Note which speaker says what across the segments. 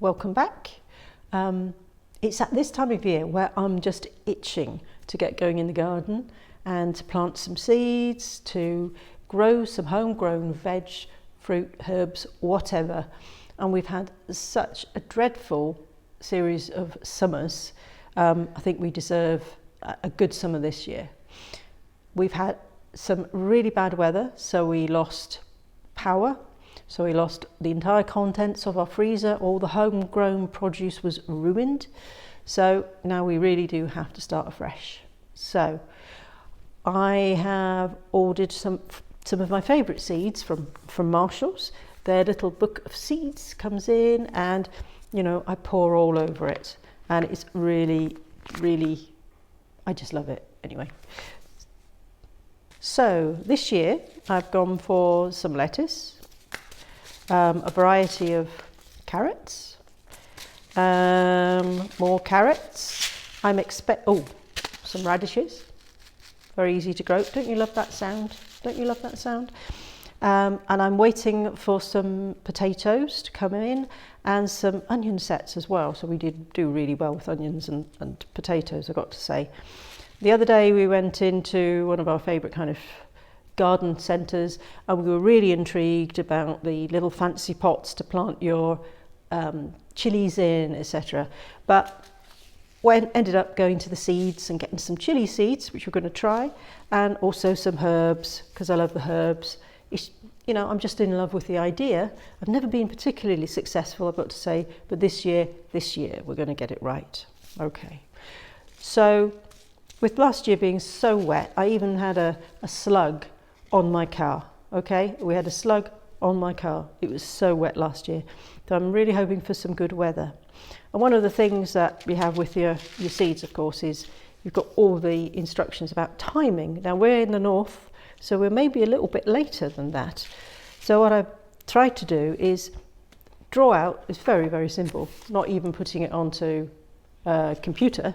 Speaker 1: Welcome back. It's at this time of year where I'm just itching to get going in the garden and to plant some seeds, to grow some homegrown veg, fruit, herbs, whatever. And we've had such a dreadful series of summers. I think we deserve a good summer this year. We've had some really bad weather, so we lost power. So we lost the entire contents of our freezer. All the homegrown produce was ruined. So now we really do have to start afresh. So I have ordered some of my favourite seeds from Marshalls. Their little book of seeds comes in and, you know, I pour all over it. And it's really, I just love it anyway. So this year I've gone for some lettuce, a variety of carrots, more carrots. Some radishes. Very easy to grow. Don't you love that sound? Don't you love that sound? And I'm waiting for some potatoes to come in and some onion sets as well. So we did do really well with onions and potatoes, I've got to say. The other day we went into one of our favourite kind of garden centres and we were really intrigued about the little fancy pots to plant your chilies in, etc. But ended up going to the seeds and getting some chili seeds, which we're going to try, and also some herbs, because I love the herbs. You know, I'm just in love with the idea. I've never been particularly successful, I've got to say, but this year we're going to get it right. Okay. So with last year being so wet, I even had a slug on my car. Okay, we had a slug on my car. It was so wet last year. So I'm really hoping for some good weather. And one of the things that we have with your seeds, of course, is you've got all the instructions about timing. Now we're in the north, so we're maybe a little bit later than that. So what I've tried to do is draw out, it's very simple, not even putting it onto a computer,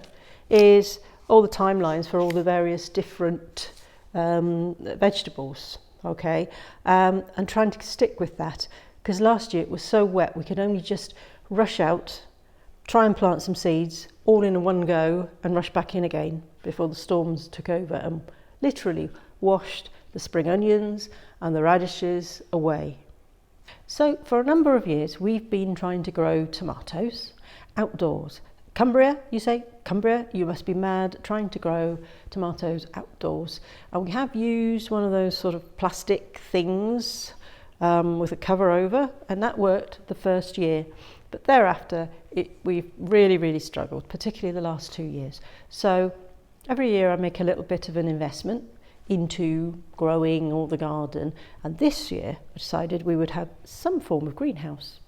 Speaker 1: is all the timelines for all the various different vegetables, okay, and trying to stick with that, because last year it was so wet we could only just rush out, try and plant some seeds all in one go and rush back in again before the storms took over and literally washed the spring onions and the radishes away. So for a number of years we've been trying to grow tomatoes outdoors. Cumbria, you say? Cumbria, you must be mad trying to grow tomatoes outdoors. And we have used one of those sort of plastic things with a cover over, and that worked the first year. But thereafter, we've really struggled, particularly the last 2 years. So every year I make a little bit of an investment into growing all the garden. And this year I decided we would have some form of greenhouse.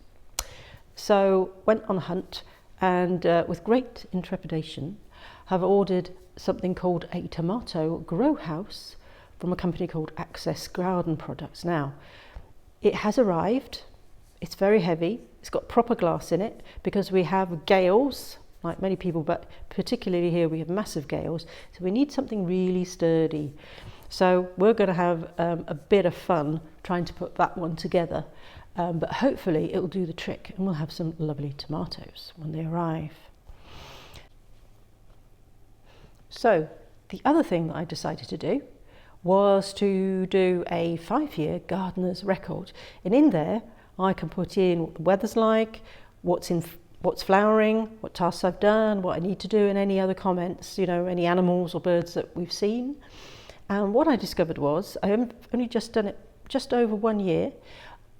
Speaker 1: So went on a hunt, and with great intrepidation have ordered something called a tomato grow house from a company called Access Garden Products. Now, it has arrived. It's very heavy. It's got proper glass in it because we have gales, like many people, but particularly here we have massive gales. So we need something really sturdy. So we're going to have a bit of fun trying to put that one together. But hopefully it will do the trick and we'll have some lovely tomatoes when they arrive. So the other thing that I decided to do was to do a 5-year gardener's record. And in there I can put in what the weather's like, what's flowering, what tasks I've done, what I need to do, and any other comments, you know, any animals or birds that we've seen. And what I discovered was, I only just done it just over 1 year.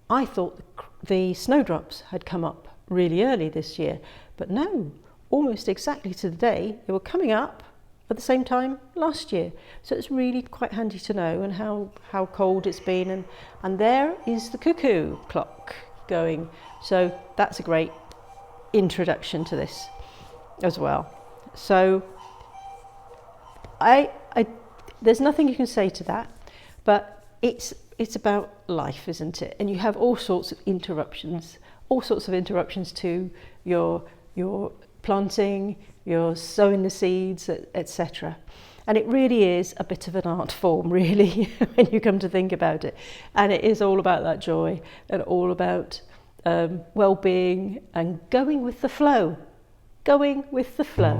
Speaker 1: I thought the snowdrops had come up really early this year, but no, almost exactly to the day, they were coming up at the same time last year. So it's really quite handy to know, and how cold it's been. And there is the cuckoo clock going. So that's a great introduction to this as well. So there's nothing you can say to that, but it's about life, isn't it? And you have all sorts of interruptions to your planting, your sowing the seeds, etc. And it really is a bit of an art form, really, when you come to think about it. And it is all about that joy and all about well-being and going with the flow. Going with the flow.